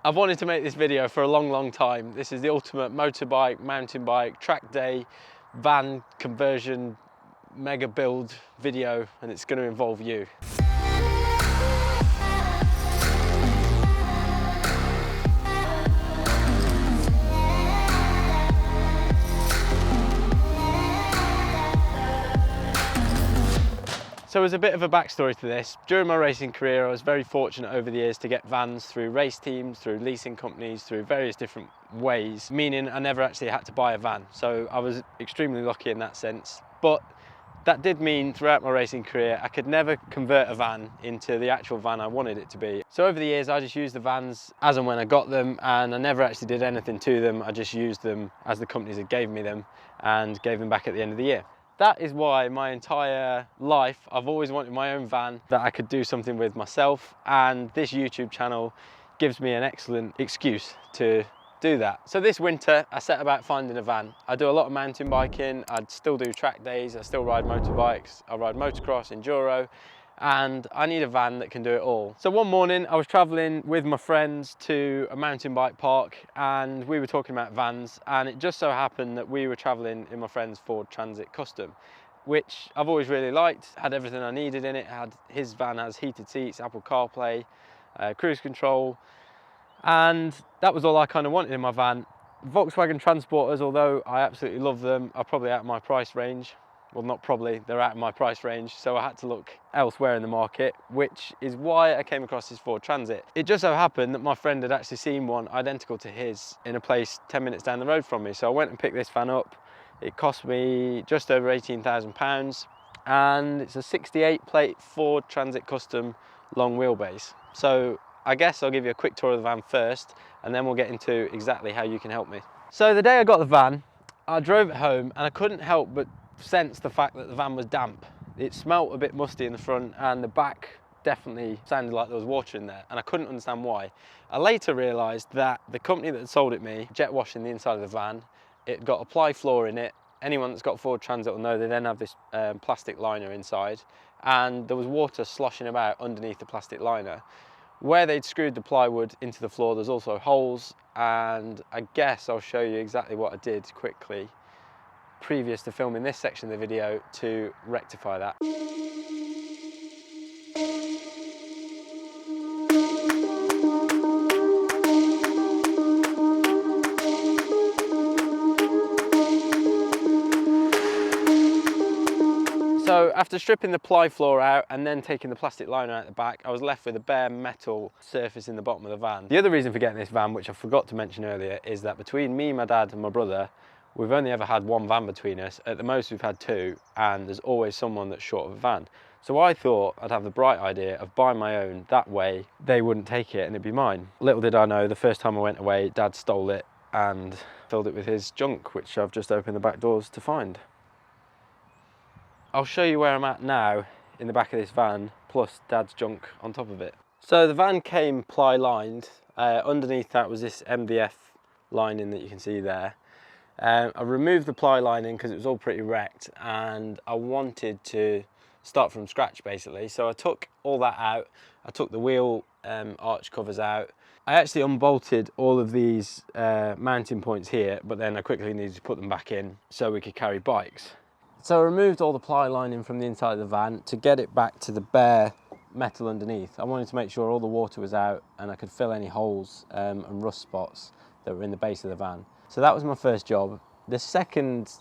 I've wanted to make this video for a long time. This is the ultimate motorbike, mountain bike, track day, van conversion, mega build video, and it's going to involve you. So as a bit of a backstory to this, during my racing career I was very fortunate over the years to get vans through race teams, through leasing companies, through various different ways, meaning I never actually had to buy a van. So I was extremely lucky in that sense. But that did mean throughout my racing career I could never convert a van into the actual van I wanted it to be. So over the years I just used the vans as and when I got them, and I never actually did anything to them. I just used them as the companies had gave me them and gave them back at the end of the year. That is why my entire life I've always wanted my own van that I could do something with myself, and this YouTube channel gives me an excellent excuse to do that. So this winter I set about finding a van. I do a lot of mountain biking, I still do track days, I still ride motorbikes, I ride motocross, enduro, and I need a van that can do it all. So one morning I was traveling with my friends to a mountain bike park and we were talking about vans, and it just so happened that we were traveling in my friend's Ford Transit Custom, which I've always really liked. Had everything I needed in it. His van has heated seats, Apple CarPlay, cruise control, and that was all I kind of wanted in my van. Volkswagen Transporters, although I absolutely love them, are probably out of my price range. Well, not probably, they're out of my price range, so I had to look elsewhere in the market, which is why I came across this Ford Transit. It just so happened that my friend had actually seen one identical to his in a place 10 minutes down the road from me, so I went and picked this van up. It cost me just over £18,000, and it's a 68 plate Ford Transit Custom long wheelbase. So I guess I'll give you a quick tour of the van first, and then we'll get into exactly how you can help me. So the day I got the van, I drove it home and I couldn't help but sense the fact that the van was damp. It smelt a bit musty in the front, and the back definitely sounded like there was water in there, and I couldn't understand why. I later realised that the company that had sold it me jet washing the inside of the van. It got a ply floor in it. Anyone that's got Ford Transit will know they then have this plastic liner inside, and there was water sloshing about underneath the plastic liner. Where they'd screwed the plywood into the floor, there's also holes, and I guess I'll show you exactly what I did quickly previous to filming this section of the video to rectify that. So after stripping the ply floor out and then taking the plastic liner out the back, I was left with a bare metal surface in the bottom of the van. The other reason for getting this van, which I forgot to mention earlier, is that between me, my dad and my brother, we've only ever had one van between us. At the most we've had two, and there's always someone that's short of a van. So I thought I'd have the bright idea of buying my own, that way they wouldn't take it and it'd be mine. Little did I know, the first time I went away, Dad stole it and filled it with his junk, which I've just opened the back doors to find. I'll show you where I'm at now in the back of this van, plus Dad's junk on top of it. So the van came ply lined. Underneath that was this MDF lining that you can see there. I removed the ply lining because it was all pretty wrecked, and I wanted to start from scratch basically. So I took all that out. I took the wheel arch covers out. I actually unbolted all of these mounting points here, but then I quickly needed to put them back in so we could carry bikes. So I removed all the ply lining from the inside of the van to get it back to the bare metal underneath. I wanted to make sure all the water was out and I could fill any holes and rust spots that were in the base of the van. So that was my first job. The second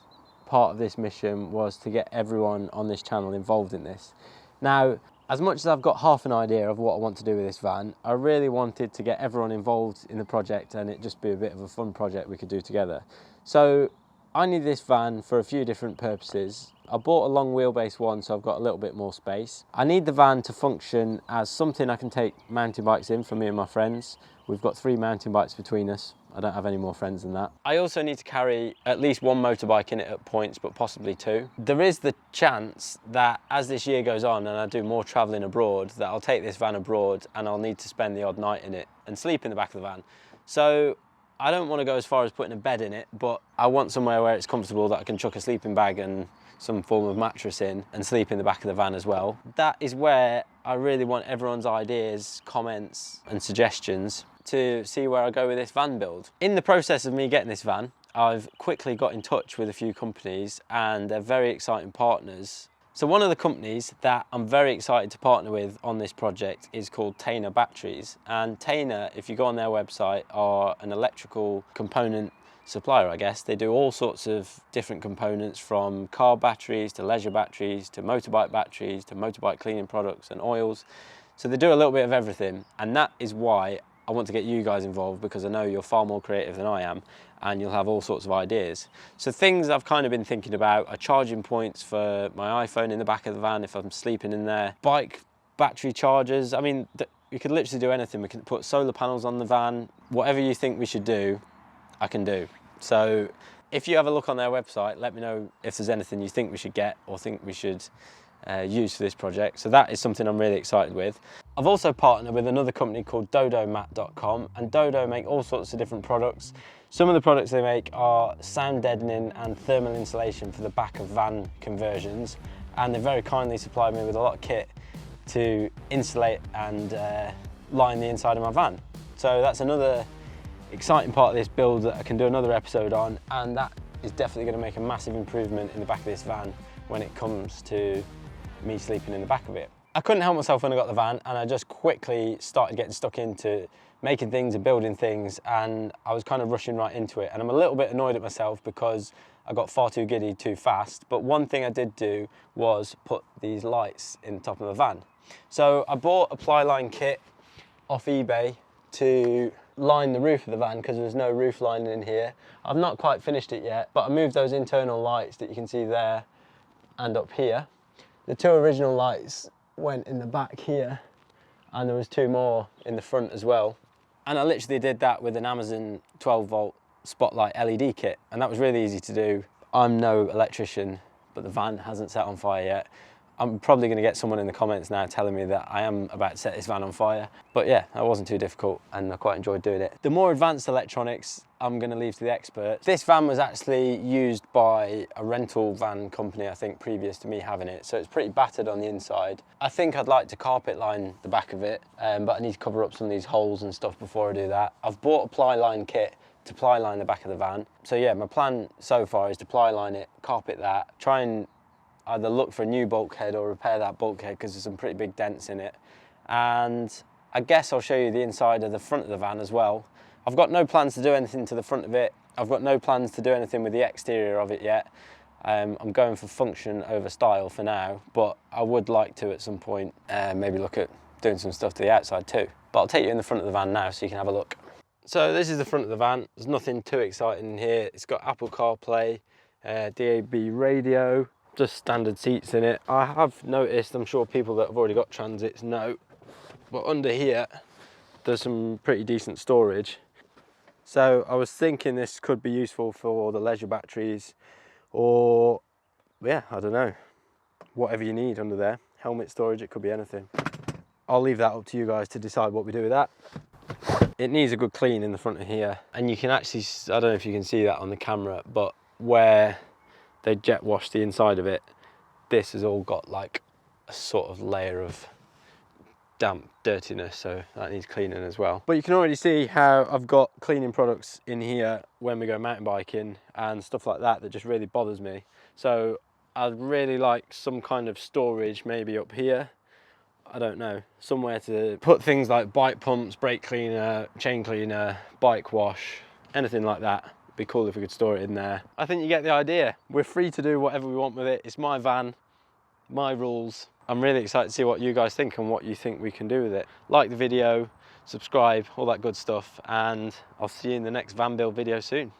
part of this mission was to get everyone on this channel involved in this. Now, as much as I've got half an idea of what I want to do with this van, I really wanted to get everyone involved in the project and it just be a bit of a fun project we could do together. So I need this van for a few different purposes. I bought a long wheelbase one, so I've got a little bit more space. I need the van to function as something I can take mountain bikes in for me and my friends. We've got 3 mountain bikes between us. I don't have any more friends than that. I also need to carry at least 1 motorbike in it at points, but possibly 2. There is the chance that as this year goes on and I do more traveling abroad, that I'll take this van abroad and I'll need to spend the odd night in it and sleep in the back of the van. So I don't want to go as far as putting a bed in it, but I want somewhere where it's comfortable that I can chuck a sleeping bag and some form of mattress in and sleep in the back of the van as well. That is where I really want everyone's ideas, comments and suggestions. to see where I go with this van build. In the process of me getting this van, I've quickly got in touch with a few companies and they're very exciting partners. So one of the companies that I'm very excited to partner with on this project is called Tainer Batteries. And Tainer, if you go on their website, are an electrical component supplier, I guess. They do all sorts of different components, from car batteries to leisure batteries to motorbike batteries to motorbike cleaning products and oils. So they do a little bit of everything, and that is why I want to get you guys involved, because I know you're far more creative than I am and you'll have all sorts of ideas. So things I've kind of been thinking about are charging points for my iPhone in the back of the van if I'm sleeping in there, bike battery chargers. I mean, you could literally do anything. We can put solar panels on the van. Whatever you think we should do, I can do. So if you have a look on their website, let me know if there's anything you think we should get or think we should use for this project. So that is something I'm really excited with. I've also partnered with another company called dodomat.com, and Dodo make all sorts of different products. Some of the products they make are sound deadening and thermal insulation for the back of van conversions, and they very kindly supplied me with a lot of kit to insulate and line the inside of my van. So that's another exciting part of this build that I can do another episode on, and that is definitely going to make a massive improvement in the back of this van when it comes to me sleeping in the back of it. I couldn't help myself when I got the van, and I just quickly started getting stuck into making things and building things, and I was kind of rushing right into it, and I'm a little bit annoyed at myself because I got far too giddy too fast. But one thing I did do was put these lights in the top of the van. So I bought a ply line kit off eBay to line the roof of the van because there's no roof lining in here. I've not quite finished it yet, but I moved those internal lights that you can see there and up here. The two original lights went in the back here, and there was two more in the front as well. And I literally did that with an Amazon 12-volt spotlight LED kit, and that was really easy to do. I'm no electrician, but the van hasn't set on fire yet. I'm probably going to get someone in the comments now telling me that I am about to set this van on fire. But yeah, that wasn't too difficult and I quite enjoyed doing it. The more advanced electronics, I'm going to leave to the experts. This van was actually used by a rental van company, I think, previous to me having it. So it's pretty battered on the inside. I think I'd like to carpet line the back of it, but I need to cover up some of these holes and stuff before I do that. I've bought a ply line kit to ply line the back of the van. So yeah, my plan so far is to ply line it, carpet that, try and either look for a new bulkhead or repair that bulkhead because there's some pretty big dents in it. And I guess I'll show you the inside of the front of the van as well. I've got no plans to do anything to the front of it. I've got no plans to do anything with the exterior of it yet. I'm going for function over style for now, but I would like to at some point maybe look at doing some stuff to the outside too. But I'll take you in the front of the van now so you can have a look. So this is the front of the van. There's nothing too exciting in here. It's got Apple CarPlay, DAB radio, just standard seats in it. I have noticed, I'm sure people that have already got Transits know, but under here there's some pretty decent storage. So I was thinking this could be useful for the leisure batteries, or yeah, I don't know, whatever you need under there. Helmet storage, it could be anything. I'll leave that up to you guys to decide what we do with that. It needs a good clean in the front of here, and you can actually, I don't know if you can see that on the camera, but where they jet washed the inside of it, this has all got like a sort of layer of damp dirtiness, so that needs cleaning as well. But you can already see how I've got cleaning products in here when we go mountain biking and stuff like that just really bothers me. So I'd really like some kind of storage maybe up here. I don't know, somewhere to put things like bike pumps, brake cleaner, chain cleaner, bike wash, anything like that. It'd be cool if we could store it in there. I think you get the idea. We're free to do whatever we want with it. It's my van, my rules. I'm really excited to see what you guys think and what you think we can do with it. Like the video, subscribe, all that good stuff, and I'll see you in the next van build video soon.